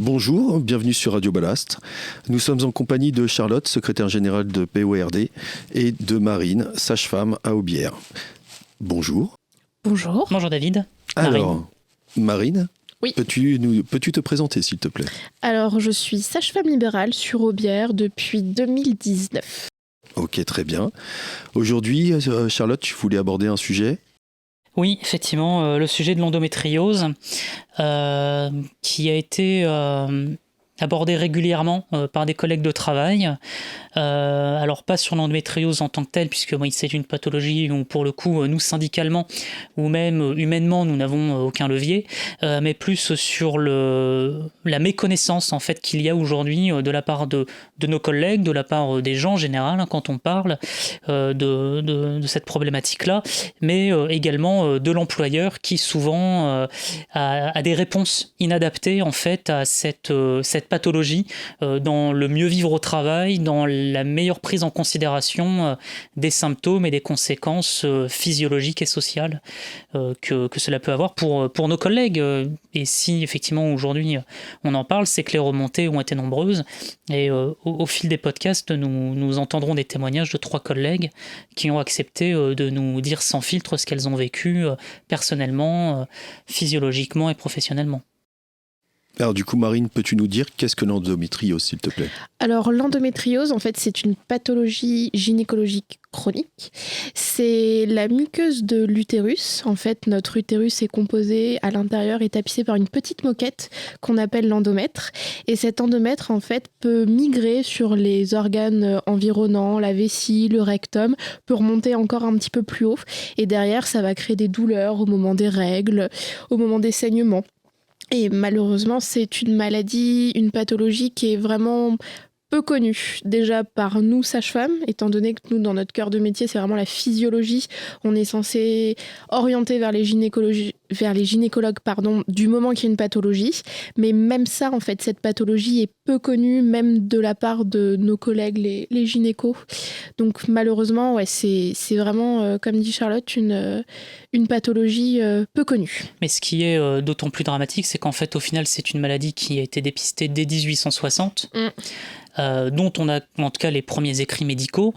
Bonjour, bienvenue sur Radio Ballast. Nous sommes en compagnie de Charlotte, secrétaire générale de PORD, et de Marine, sage-femme à Aubière. Bonjour. Bonjour. Bonjour David. Alors, Marine, oui. Peux-tu te présenter s'il te plaît ? Alors, je suis sage-femme libérale sur Aubière depuis 2019. Ok, très bien. Aujourd'hui, Charlotte, tu voulais aborder un sujet ? Oui, effectivement, le sujet de l'endométriose qui a été abordé régulièrement par des collègues de travail. Alors pas sur l'endométriose en tant que telle, puisque c'est une pathologie où pour le coup, nous syndicalement ou même humainement, nous n'avons aucun levier, mais plus sur la méconnaissance en fait qu'il y a aujourd'hui de la part de nos collègues, de la part des gens en général, quand on parle de cette problématique-là, mais également de l'employeur qui souvent a des réponses inadaptées en fait à cette pathologie dans le mieux vivre au travail, dans la meilleure prise en considération des symptômes et des conséquences physiologiques et sociales que cela peut avoir pour nos collègues. Et si effectivement aujourd'hui on en parle, c'est que les remontées ont été nombreuses. Et au fil des podcasts, nous entendrons des témoignages de 3 collègues qui ont accepté de nous dire sans filtre ce qu'elles ont vécu personnellement, physiologiquement et professionnellement. Alors du coup, Marine, peux-tu nous dire qu'est-ce que l'endométriose, s'il te plaît ? Alors, l'endométriose, en fait, c'est une pathologie gynécologique chronique. C'est la muqueuse de l'utérus. En fait, notre utérus est composé à l'intérieur et tapissé par une petite moquette qu'on appelle l'endomètre. Et cet endomètre, en fait, peut migrer sur les organes environnants, la vessie, le rectum, peut remonter encore un petit peu plus haut. Et derrière, ça va créer des douleurs au moment des règles, au moment des saignements. Et malheureusement, c'est une maladie, une pathologie qui est vraiment peu connue. Déjà par nous, sages-femmes, étant donné que nous, dans notre cœur de métier, c'est vraiment la physiologie. On est censé orienter vers les gynécologues, du moment qu'il y a une pathologie. Mais même ça, en fait, cette pathologie est peu connue, même de la part de nos collègues, les gynécos. Donc malheureusement, ouais, c'est vraiment, comme dit Charlotte, une pathologie peu connue. Mais ce qui est d'autant plus dramatique, c'est qu'en fait, au final, c'est une maladie qui a été dépistée dès 1860. Dont on a en tout cas les premiers écrits médicaux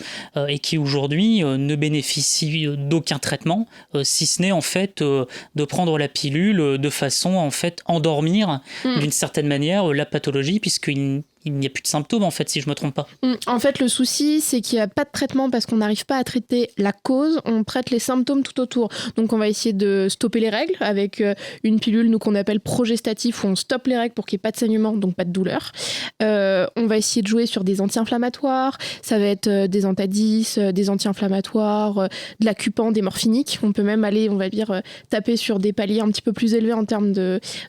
et qui aujourd'hui ne bénéficient d'aucun traitement, si ce n'est en fait de prendre la pilule de façon à en fait endormir d'une certaine manière la pathologie, puisqu'il n'y a plus de symptômes en fait, si je ne me trompe pas. En fait, le souci, c'est qu'il n'y a pas de traitement parce qu'on n'arrive pas à traiter la cause, on traite les symptômes tout autour. Donc on va essayer de stopper les règles avec une pilule nous qu'on appelle progestatif, où on stoppe les règles pour qu'il n'y ait pas de saignement, donc pas de douleur. On va essayer de jouer sur des anti-inflammatoires, ça va être des Antadis, des anti-inflammatoires, de l'acupan, des morphiniques. On peut même aller, on va dire, taper sur des paliers un petit peu plus élevés en termes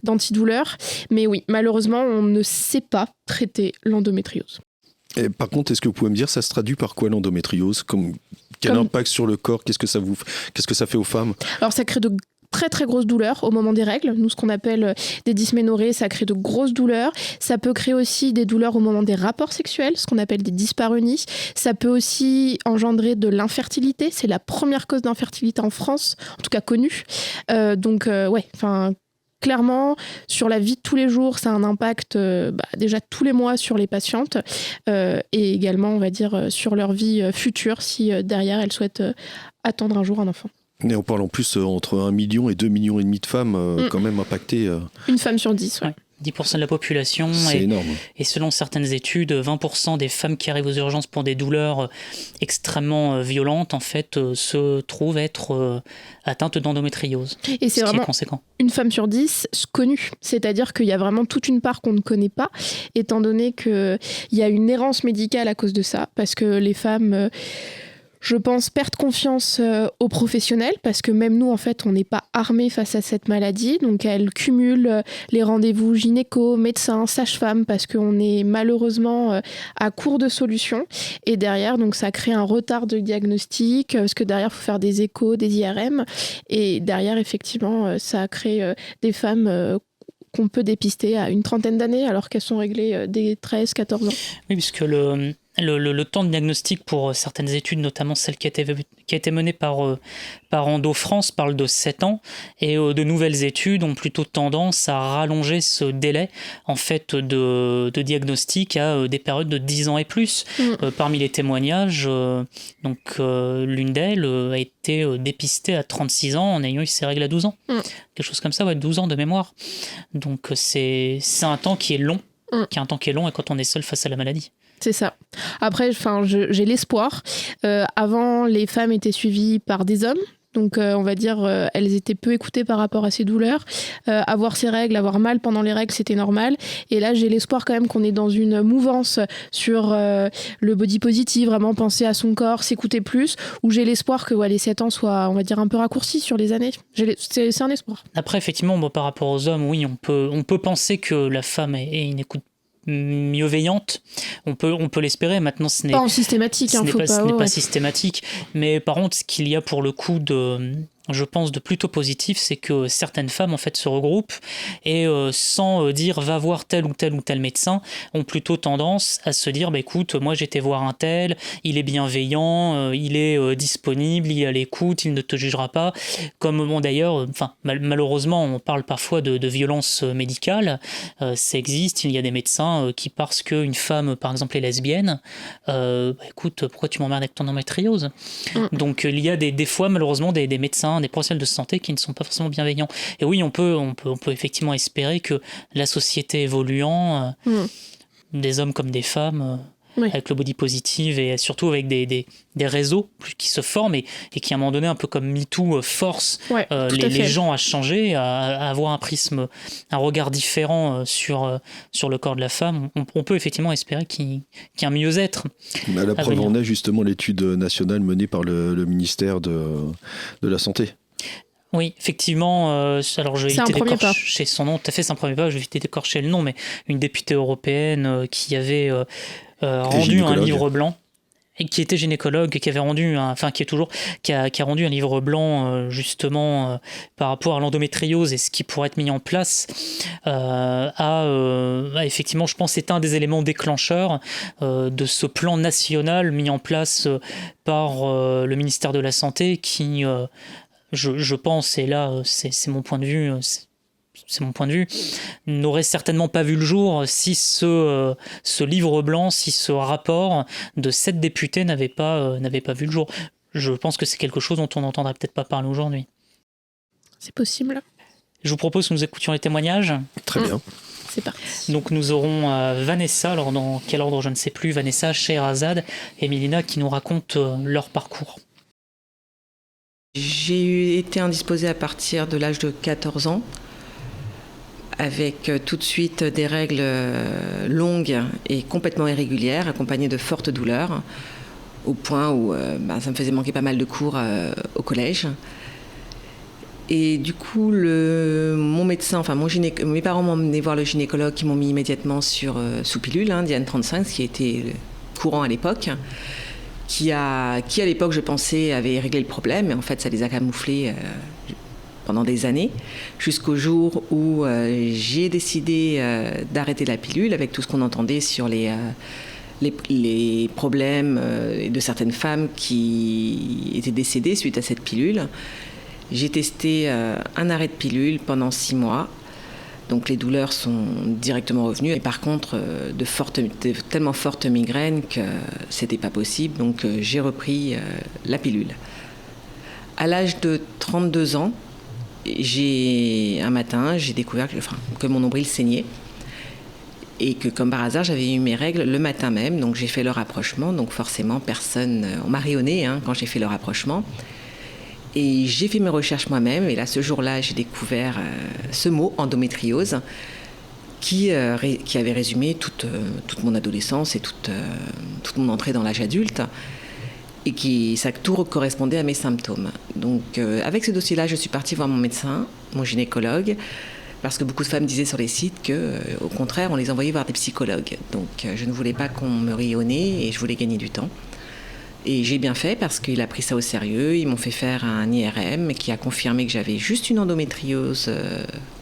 d'antidouleurs. Mais oui, malheureusement, on ne sait pas traiter l'endométriose. Et par contre, est-ce que vous pouvez me dire, ça se traduit par quoi l'endométriose ? Quel impact sur le corps ? Qu'est-ce que ça fait aux femmes ? Alors ça crée de très très grosses douleurs au moment des règles. Nous, ce qu'on appelle des dysménorrhées, ça crée de grosses douleurs. Ça peut créer aussi des douleurs au moment des rapports sexuels, ce qu'on appelle des dyspareunies. Ça peut aussi engendrer de l'infertilité. C'est la première cause d'infertilité en France, en tout cas connue. Clairement, sur la vie de tous les jours, ça a un impact déjà tous les mois sur les patientes et également, on va dire, sur leur vie future si derrière elles souhaitent attendre un jour un enfant. Et on parle en plus entre 1 million et 2,5 millions de femmes quand même impactées. Une femme sur 10, ouais. 10% de la population. C'est énorme. Et selon certaines études, 20% des femmes qui arrivent aux urgences pour des douleurs extrêmement violentes, en fait, se trouvent être atteintes d'endométriose. Et c'est vraiment conséquent. Une femme sur 10 connue. C'est-à-dire qu'il y a vraiment toute une part qu'on ne connaît pas, étant donné qu'il y a une errance médicale à cause de ça, parce que les femmes... je pense, perdre confiance aux professionnels, parce que même nous, en fait, on n'est pas armés face à cette maladie. Donc, elles cumulent les rendez-vous gynéco, médecins, sages-femmes, parce qu'on est malheureusement à court de solutions. Et derrière, donc, ça crée un retard de diagnostic, parce que derrière, il faut faire des échos, des IRM. Et derrière, effectivement, ça crée des femmes qu'on peut dépister à une trentaine d'années, alors qu'elles sont réglées dès 13-14 ans. Oui, puisque le temps de diagnostic pour certaines études, notamment celle qui a été menée par Endo France, parle de 7 ans, et de nouvelles études ont plutôt tendance à rallonger ce délai en fait de diagnostic à des périodes de 10 ans et plus. Parmi les témoignages, l'une d'elles a été dépistée à 36 ans en ayant eu ses règles à 12 ans. Quelque chose comme ça, 12 ans de mémoire. Donc c'est un temps qui est long, et quand on est seul face à la maladie. C'est ça. Après, j'ai l'espoir. Avant, les femmes étaient suivies par des hommes. Donc, on va dire, elles étaient peu écoutées par rapport à ces douleurs. Avoir ses règles, avoir mal pendant les règles, c'était normal. Et là, j'ai l'espoir quand même qu'on est dans une mouvance sur le body positive, vraiment penser à son corps, s'écouter plus, où j'ai l'espoir que les 7 ans soient, on va dire, un peu raccourcis sur les années. C'est un espoir. Après, effectivement, par rapport aux hommes, oui, on peut penser que la femme ait une écoute mieux veillante, on peut l'espérer. Maintenant, ce n'est pas en systématique, ce n'est pas systématique, mais par contre, ce qu'il y a pour le coup je pense de plutôt positif, c'est que certaines femmes en fait se regroupent et sans dire va voir tel ou tel médecin, ont plutôt tendance à se dire écoute, moi j'ai été voir un tel, il est bienveillant, il est disponible, il est à l'écoute, il ne te jugera pas. Comme d'ailleurs, malheureusement, on parle parfois de violence médicale, ça existe. Il y a des médecins qui, parce qu'une femme par exemple est lesbienne, écoute, pourquoi tu m'emmerdes avec ton endométriose? Donc il y a des fois malheureusement des médecins, des professionnels de santé qui ne sont pas forcément bienveillants. Et oui, on peut effectivement espérer que la société évoluant, des hommes comme des femmes, avec le body positive et surtout avec des réseaux qui se forment et qui à un moment donné, un peu comme MeToo, forcent les gens à changer, à avoir un regard différent sur le corps de la femme. On peut effectivement espérer qu'il y ait un mieux-être. À la preuve, on a justement l'étude nationale menée par le ministère de la Santé. Oui, effectivement. Alors, je vais éviter d'écorcher son nom. Tout à fait, c'est un premier pas. Je vais éviter d'écorcher le nom, mais une députée européenne qui avait rendu un livre blanc, et qui était gynécologue, qui avait rendu, qui a rendu un livre blanc justement par rapport à l'endométriose et ce qui pourrait être mis en place. Effectivement, je pense, c'est un des éléments déclencheurs de ce plan national mis en place par le ministère de la Santé, qui je pense, et là c'est mon point de vue, n'aurait certainement pas vu le jour si ce livre blanc, si ce rapport de 7 députés n'avait pas vu le jour. Je pense que c'est quelque chose dont on n'entendrait peut-être pas parler aujourd'hui. C'est possible. Je vous propose que nous écoutions les témoignages. Très bien. C'est parti. Donc nous aurons Vanessa, alors dans quel ordre je ne sais plus, Vanessa, Scheherazade et Mélina qui nous racontent leur parcours. J'ai été indisposée à partir de l'âge de 14 ans, avec tout de suite des règles longues et complètement irrégulières, accompagnées de fortes douleurs, au point où ça me faisait manquer pas mal de cours au collège. Et du coup, mon médecin, mes parents m'ont emmené voir le gynécologue, qui m'ont mis immédiatement sous pilule, Diane 35, ce qui était courant à l'époque. Qui à l'époque, je pensais, avait réglé le problème, mais en fait, ça les a camouflés pendant des années, jusqu'au jour où j'ai décidé d'arrêter la pilule, avec tout ce qu'on entendait sur les problèmes de certaines femmes qui étaient décédées suite à cette pilule. J'ai testé un arrêt de pilule pendant 6 mois. Donc les douleurs sont directement revenues. Et par contre, de tellement fortes migraines que c'était pas possible. Donc j'ai repris la pilule. À l'âge de 32 ans, un matin, j'ai découvert que mon nombril saignait. Et que comme par hasard, j'avais eu mes règles le matin même. Donc j'ai fait le rapprochement. Donc forcément, on m'a rayonné quand j'ai fait le rapprochement. Et j'ai fait mes recherches moi-même, et là, ce jour-là, j'ai découvert ce mot, endométriose, qui avait résumé toute mon adolescence et toute mon entrée dans l'âge adulte, et ça tout correspondait à mes symptômes. Donc, avec ce dossier-là, je suis partie voir mon médecin, mon gynécologue, parce que beaucoup de femmes disaient sur les sites qu'au contraire, on les envoyait voir des psychologues. Donc, je ne voulais pas qu'on me rie au nez, et je voulais gagner du temps. Et j'ai bien fait parce qu'il a pris ça au sérieux. Ils m'ont fait faire un IRM qui a confirmé que j'avais juste une endométriose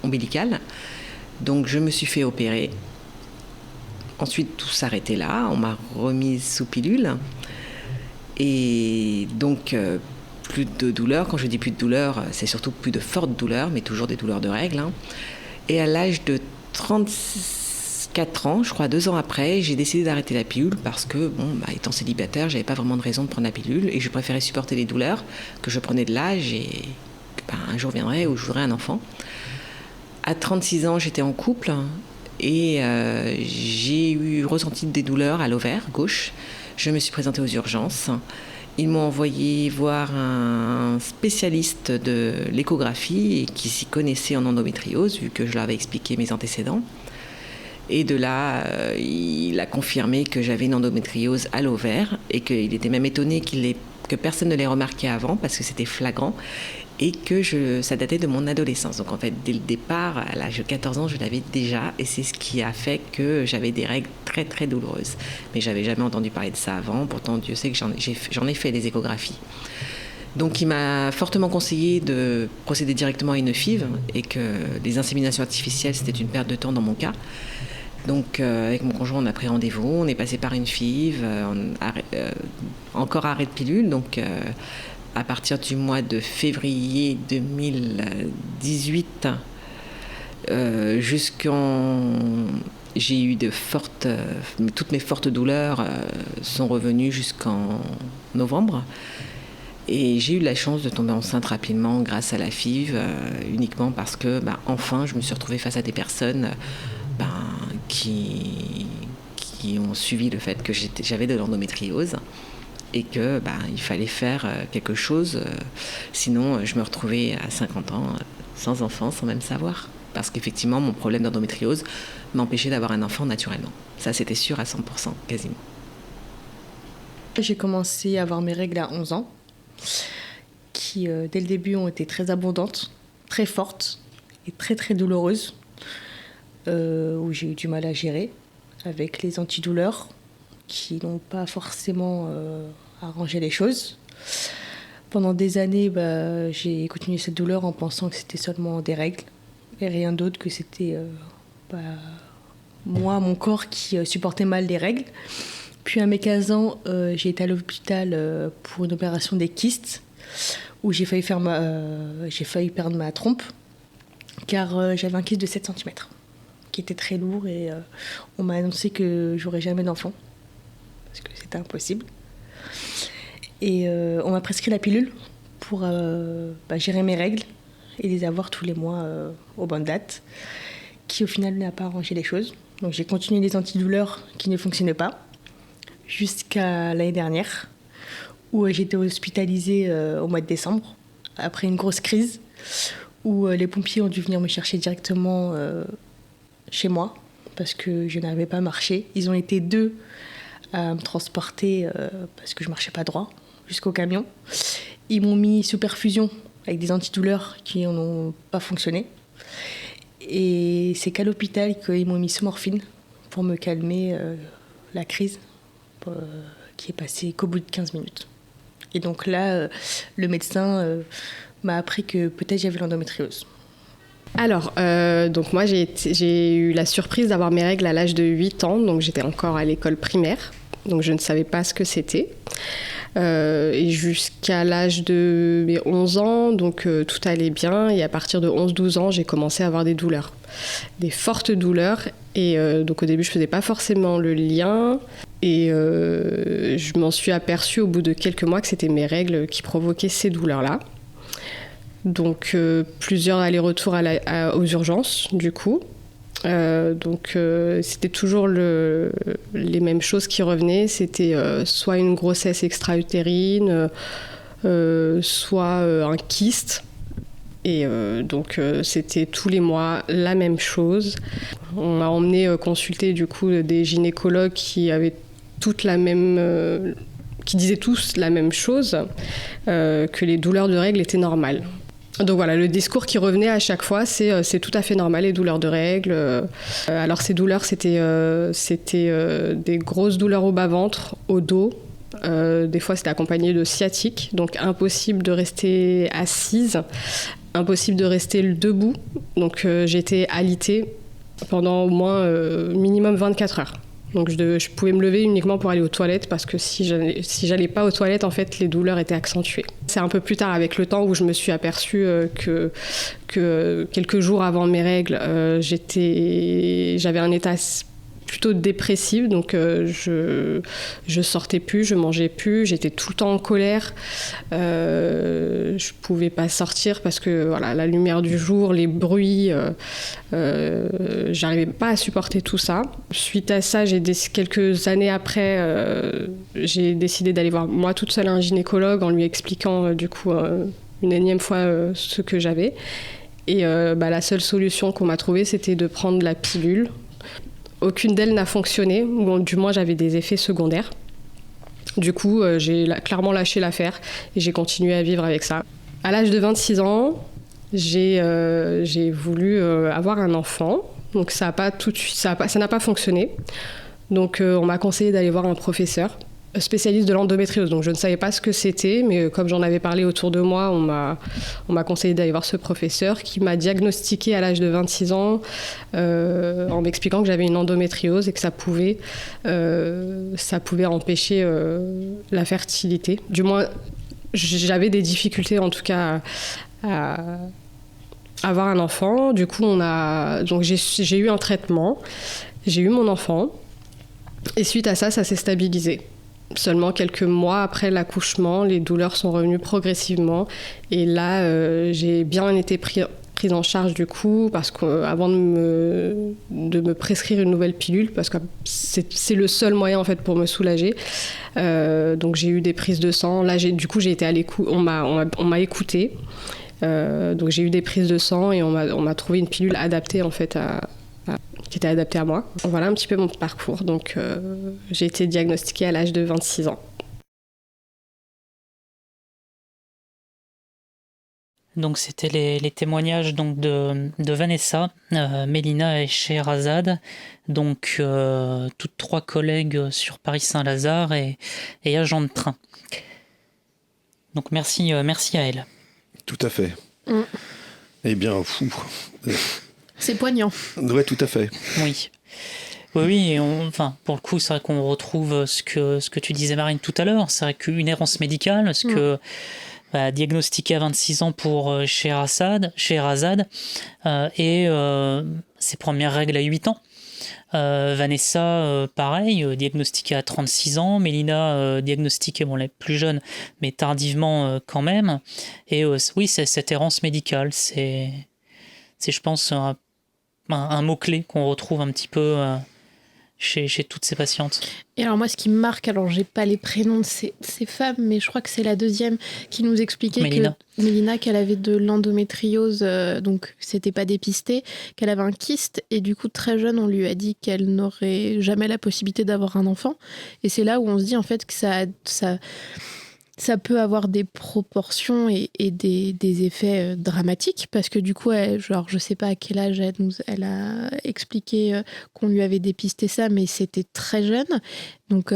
ombilicale. Donc je me suis fait opérer Ensuite, tout s'arrêtait là. On m'a remise sous pilule. Et donc, plus de douleurs. Quand je dis plus de douleurs, c'est surtout plus de fortes douleurs, mais toujours des douleurs de règles. Et à l'âge de 34 ans, je crois 2 ans après, j'ai décidé d'arrêter la pilule parce que, étant célibataire, j'avais pas vraiment de raison de prendre la pilule et je préférais supporter les douleurs que je prenais de l'âge et un jour viendrait où je voudrais un enfant. À 36 ans, j'étais en couple et j'ai ressenti des douleurs à l'ovaire gauche. Je me suis présentée aux urgences. Ils m'ont envoyé voir un spécialiste de l'échographie qui s'y connaissait en endométriose, vu que je leur avais expliqué mes antécédents. Et de là, il a confirmé que j'avais une endométriose à l'ovaire et qu'il était même étonné que personne ne l'ait remarqué avant parce que c'était flagrant et que ça datait de mon adolescence. Donc en fait, dès le départ, à l'âge de 14 ans, je l'avais déjà et c'est ce qui a fait que j'avais des règles très très douloureuses. Mais j'avais jamais entendu parler de ça avant, pourtant Dieu sait que j'en ai fait des échographies. Donc il m'a fortement conseillé de procéder directement à une FIV et que les inséminations artificielles, c'était une perte de temps dans mon cas. Donc avec mon conjoint, on a pris rendez-vous, on est passé par une FIV, encore arrêt de pilule, donc à partir du mois de février 2018 j'ai eu toutes mes fortes douleurs sont revenues jusqu'en novembre. Et j'ai eu la chance de tomber enceinte rapidement grâce à la FIV, uniquement parce que, enfin, je me suis retrouvée face à des personnes qui ont suivi le fait que j'avais de l'endométriose et que il fallait faire quelque chose, sinon je me retrouvais à 50 ans sans enfant, sans même savoir. Parce qu'effectivement, mon problème d'endométriose m'empêchait d'avoir un enfant naturellement. Ça, c'était sûr à 100%, quasiment. J'ai commencé à avoir mes règles à 11 ans, qui, dès le début, ont été très abondantes, très fortes et très, très douloureuses, où j'ai eu du mal à gérer, avec les antidouleurs, qui n'ont pas forcément arrangé les choses. Pendant des années, j'ai continué cette douleur en pensant que c'était seulement des règles, et rien d'autre, que c'était moi, mon corps qui supportait mal les règles. Puis à mes 15 ans, j'ai été à l'hôpital pour une opération des kystes, où j'ai failli perdre ma trompe, car j'avais un kyste de 7 cm, qui était très lourd, et on m'a annoncé que j'aurais jamais d'enfant, parce que c'était impossible. Et on m'a prescrit la pilule pour gérer mes règles et les avoir tous les mois aux bonnes dates, qui au final n'a pas arrangé les choses. Donc j'ai continué les antidouleurs qui ne fonctionnaient pas, jusqu'à l'année dernière, où j'ai été hospitalisée au mois de décembre, après une grosse crise, où les pompiers ont dû venir me chercher directement chez moi, parce que je n'arrivais pas à marcher. Ils ont été 2 à me transporter, parce que je ne marchais pas droit, jusqu'au camion. Ils m'ont mis sous perfusion, avec des antidouleurs qui n'ont pas fonctionné. Et c'est qu'à l'hôpital qu'ils m'ont mis sous morphine pour me calmer la crise, qui est passée qu'au bout de 15 minutes. Et donc là, le médecin m'a appris que peut-être j'avais l'endométriose. Alors, donc moi j'ai eu la surprise d'avoir mes règles à l'âge de 8 ans, donc j'étais encore à l'école primaire, donc je ne savais pas ce que c'était. Et jusqu'à l'âge de mes 11 ans, donc tout allait bien, et à partir de 11-12 ans, j'ai commencé à avoir des douleurs, des fortes douleurs, et donc au début je faisais pas forcément le lien, et je m'en suis aperçue au bout de quelques mois que c'était mes règles qui provoquaient ces douleurs-là. Donc plusieurs allers-retours aux urgences du coup. C'était toujours les mêmes choses qui revenaient. C'était soit une grossesse extra-utérine, soit un kyste. Et c'était tous les mois la même chose. On m'a emmené consulter du coup des gynécologues qui avaient qui disaient tous la même chose, que les douleurs de règles étaient normales. Donc voilà, le discours qui revenait à chaque fois, c'est tout à fait normal, les douleurs de règles. Alors ces douleurs, c'était des grosses douleurs au bas-ventre, au dos. Des fois, c'était accompagné de sciatique, donc impossible de rester assise, impossible de rester debout. Donc j'ai été alitée pendant au moins minimum 24 heures. Donc je pouvais me lever uniquement pour aller aux toilettes parce que si j'allais pas aux toilettes, en fait, les douleurs étaient accentuées. C'est un peu plus tard, avec le temps, où je me suis aperçue que quelques jours avant mes règles, j'avais un état plutôt dépressive, donc je sortais plus, je mangeais plus, j'étais tout le temps en colère, je pouvais pas sortir parce que voilà, la lumière du jour, les bruits, j'arrivais pas à supporter tout ça. Suite à ça, quelques années après, j'ai décidé d'aller voir moi toute seule un gynécologue en lui expliquant du coup une énième fois ce que j'avais. Et la seule solution qu'on m'a trouvée, c'était de prendre la pilule. Aucune d'elles n'a fonctionné, ou du moins j'avais des effets secondaires. Du coup, j'ai clairement lâché l'affaire et j'ai continué à vivre avec ça. À l'âge de 26 ans, j'ai voulu avoir un enfant. Donc ça n'a pas fonctionné. Donc on m'a conseillé d'aller voir un professeur spécialiste de l'endométriose. Donc je ne savais pas ce que c'était, mais comme j'en avais parlé autour de moi, on m'a conseillé d'aller voir ce professeur qui m'a diagnostiqué à l'âge de 26 ans en m'expliquant que j'avais une endométriose et que ça pouvait empêcher la fertilité. Du moins, j'avais des difficultés en tout cas à avoir un enfant. Du coup, donc j'ai eu un traitement, j'ai eu mon enfant et suite à ça, ça s'est stabilisé. Seulement quelques mois après l'accouchement, les douleurs sont revenues progressivement. Et là, j'ai bien été prise en charge du coup, parce qu'avant de me prescrire une nouvelle pilule, parce que c'est le seul moyen en fait pour me soulager. Donc j'ai eu des prises de sang. Là, j'ai été à l'écoute. On m'a écoutée. Donc j'ai eu des prises de sang et on m'a trouvé une pilule adaptée en fait qui était adaptée à moi. Voilà un petit peu mon parcours. Donc j'ai été diagnostiquée à l'âge de 26 ans. Donc c'était les témoignages donc de Vanessa, Mélina et Scheherazade, donc toutes trois collègues sur Paris-Saint-Lazare et agents de train. Donc merci à elles. Tout à fait. Eh bien, c'est poignant. Ouais, tout à fait. Oui. Oui, et pour le coup, c'est vrai qu'on retrouve ce que tu disais, Marine, tout à l'heure. C'est vrai qu'une errance médicale, ce que diagnostiqué à 26 ans pour Scheherazade et ses premières règles à 8 ans. Vanessa, pareil, diagnostiquée à 36 ans. Mélina, diagnostiquée, la plus jeune, mais tardivement quand même. Et oui, c'est cette errance médicale. C'est je pense, un mot-clé qu'on retrouve un petit peu chez toutes ces patientes. Et alors moi, ce qui me marque, alors j'ai pas les prénoms de ces femmes, mais je crois que c'est la deuxième qui nous expliquait Mélina, qu'elle avait de l'endométriose, donc c'était pas dépisté, qu'elle avait un kyste, et du coup très jeune, on lui a dit qu'elle n'aurait jamais la possibilité d'avoir un enfant. Et c'est là où on se dit en fait que ça peut avoir des proportions et des effets dramatiques, parce que du coup, je sais pas à quel âge elle a expliqué qu'on lui avait dépisté ça, mais c'était très jeune. Donc,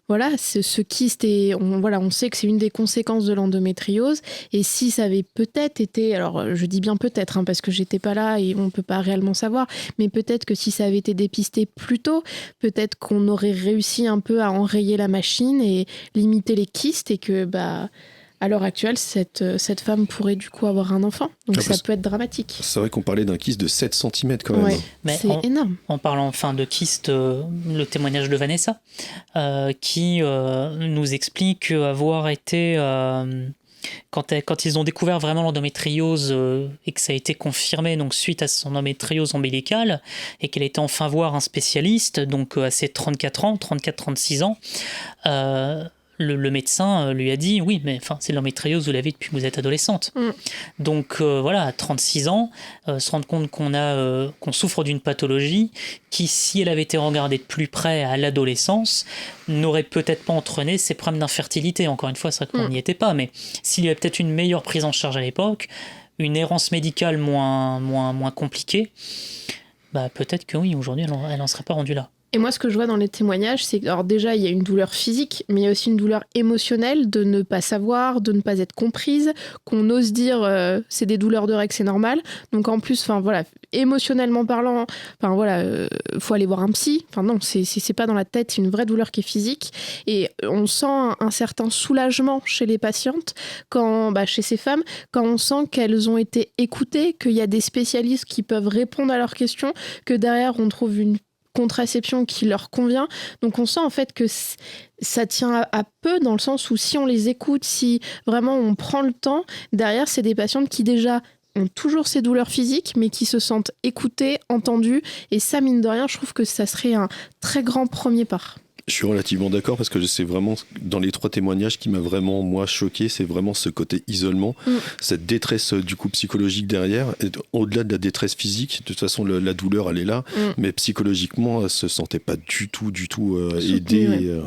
voilà, ce kyste, on sait que c'est une des conséquences de l'endométriose. Et si ça avait peut-être été, alors je dis bien peut-être, parce que j'étais pas là et on peut pas réellement savoir, mais peut-être que si ça avait été dépisté plus tôt, peut-être qu'on aurait réussi un peu à enrayer la machine et limiter les kystes, et que à l'heure actuelle, cette femme pourrait du coup avoir un enfant. Donc ça peut être dramatique. C'est vrai qu'on parlait d'un kyste de 7 cm quand même. Ouais, c'est énorme. En parlant de kyste, le témoignage de Vanessa, qui nous explique avoir été... Quand ils ont découvert vraiment l'endométriose et que ça a été confirmé donc suite à son endométriose ombilicale et qu'elle était enfin voir un spécialiste, donc à ses 34-36 ans, le médecin lui a dit oui, mais c'est l'endométriose, vous l'avez depuis que vous êtes adolescente. Donc voilà, à 36 ans, se rendre compte qu'on souffre d'une pathologie qui, si elle avait été regardée de plus près à l'adolescence, n'aurait peut-être pas entraîné ces problèmes d'infertilité. Encore une fois, c'est vrai qu'on n'y était pas, mais s'il y avait peut-être une meilleure prise en charge à l'époque, une errance médicale moins compliquée, peut-être que oui, aujourd'hui, elle n'en serait pas rendue là. Et moi, ce que je vois dans les témoignages, c'est que, alors déjà, il y a une douleur physique, mais il y a aussi une douleur émotionnelle de ne pas savoir, de ne pas être comprise, qu'on ose dire c'est des douleurs de règles, c'est normal. Donc en plus, enfin voilà, émotionnellement parlant, enfin voilà, faut aller voir un psy. Enfin non, c'est pas dans la tête, c'est une vraie douleur qui est physique. Et on sent un certain soulagement chez les patientes, chez ces femmes, quand on sent qu'elles ont été écoutées, qu'il y a des spécialistes qui peuvent répondre à leurs questions, que derrière on trouve une contraception qui leur convient. Donc on sent en fait que ça tient à peu, dans le sens où si on les écoute, si vraiment on prend le temps, derrière c'est des patientes qui déjà ont toujours ces douleurs physiques, mais qui se sentent écoutées, entendues, et ça, mine de rien, je trouve que ça serait un très grand premier pas. Je suis relativement d'accord parce que c'est vraiment, dans les 3 témoignages qui m'a vraiment, moi, choqué, c'est vraiment ce côté isolement, cette détresse du coup psychologique derrière, et au-delà de la détresse physique, de toute façon la douleur elle est là, mais psychologiquement elle se sentait pas du tout aidée. Ouais.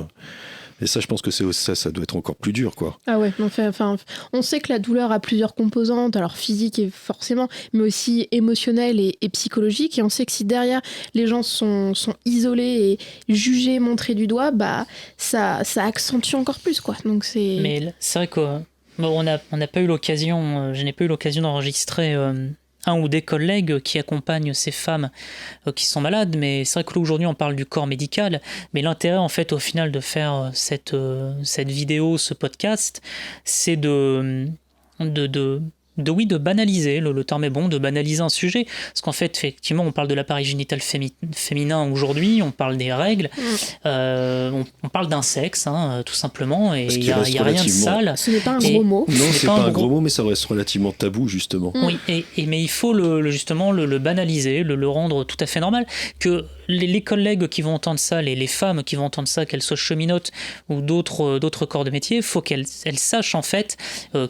Et ça, je pense que ça doit être encore plus dur, quoi. Ah ouais, enfin, on sait que la douleur a plusieurs composantes, alors physique et forcément, mais aussi émotionnelle et psychologique. Et on sait que si derrière les gens sont isolés et jugés, montrés du doigt, ça accentue encore plus, quoi. Donc c'est. Mais c'est vrai qu'on n'a pas eu l'occasion, je n'ai pas eu l'occasion d'enregistrer un ou des collègues qui accompagnent ces femmes qui sont malades, mais c'est vrai que là, aujourd'hui on parle du corps médical, mais l'intérêt en fait au final de faire cette vidéo, ce podcast, c'est de banaliser, le terme est bon, de banaliser un sujet, parce qu'en fait effectivement on parle de l'appareil génital féminin aujourd'hui, on parle des règles, on parle d'un sexe tout simplement, et il n'y a rien de sale. Ce n'est pas un gros mot. Non, c'est pas un gros mot, mais ça reste relativement tabou justement. Oui, mais il faut justement le banaliser, le rendre tout à fait normal, que les collègues qui vont entendre ça, les femmes qui vont entendre ça, qu'elles soient cheminotes ou d'autres corps de métier, il faut qu'elles sachent en fait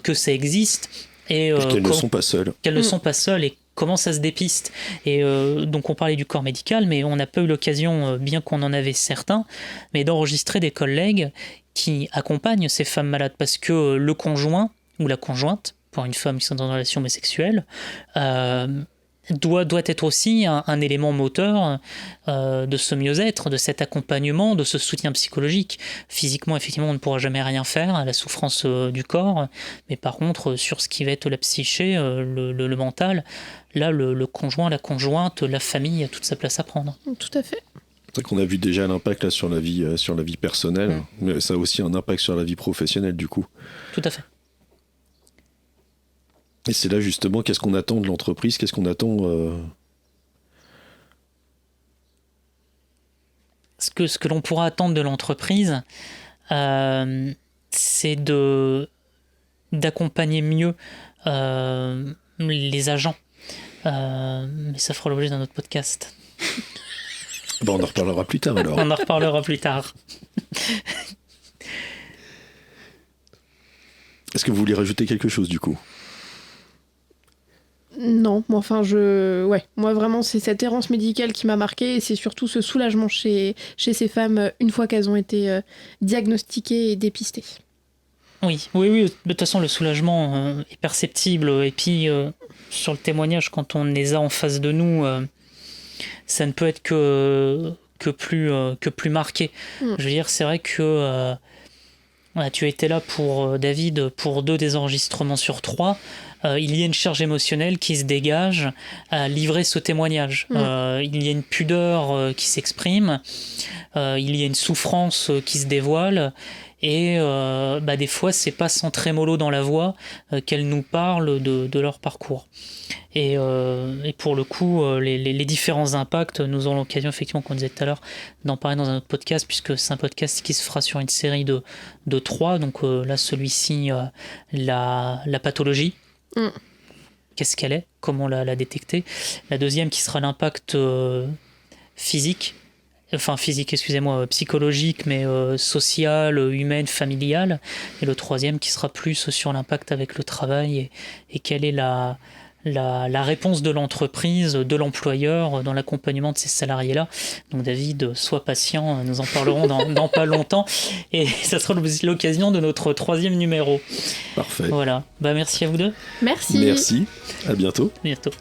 que ça existe. Et qu'elles ne sont pas seules. Qu'elles ne sont pas seules et comment ça se dépiste. Et donc on parlait du corps médical, mais on n'a pas eu l'occasion, bien qu'on en avait certains, mais d'enregistrer des collègues qui accompagnent ces femmes malades, parce que le conjoint ou la conjointe, pour une femme qui sont dans une relation homosexuelle, doit être aussi un élément moteur de ce mieux-être, de cet accompagnement, de ce soutien psychologique. Physiquement, effectivement, on ne pourra jamais rien faire à la souffrance du corps, mais par contre, sur ce qui va être la psyché, le mental, là, le conjoint, la conjointe, la famille a toute sa place à prendre. Tout à fait. C'est vrai qu'on a vu déjà l'impact là, sur la vie personnelle, mais ça a aussi un impact sur la vie professionnelle du coup. Tout à fait. Et c'est là justement, qu'est-ce qu'on attend de l'entreprise, qu'est-ce qu'on attend Ce que l'on pourra attendre de l'entreprise, c'est d'accompagner mieux les agents. Mais ça fera l'objet d'un autre podcast. On en reparlera plus tard alors. On en reparlera plus tard. Est-ce que vous voulez rajouter quelque chose du coup ? Non, moi vraiment c'est cette errance médicale qui m'a marquée, et c'est surtout ce soulagement chez ces femmes une fois qu'elles ont été diagnostiquées et dépistées. Oui, de toute façon le soulagement est perceptible, et puis sur le témoignage, quand on les a en face de nous, ça ne peut être que plus marqué. Je veux dire, c'est vrai que tu as été là pour David pour 2 des enregistrements sur 3. Il y a une charge émotionnelle qui se dégage à livrer ce témoignage. Il y a une pudeur qui s'exprime, il y a une souffrance qui se dévoile, et des fois c'est pas sans trémolo dans la voix qu'elles nous parlent de leur parcours. Et pour le coup, les différents impacts, nous aurons l'occasion, effectivement, comme on disait tout à l'heure, d'en parler dans un autre podcast, puisque c'est un podcast qui se fera sur une série de 3. Donc là, celui-ci, la pathologie. Qu'est-ce qu'elle est, comment la détecter. La deuxième qui sera l'impact psychologique, mais social, humain, familial. Et le troisième qui sera plus sur l'impact avec le travail et quelle est la réponse de l'entreprise, de l'employeur dans l'accompagnement de ces salariés-là. Donc David, sois patient, nous en parlerons dans pas longtemps, et ça sera l'occasion de notre 3e numéro. Parfait. Voilà. Merci à vous deux. Merci. Merci. À bientôt. À bientôt.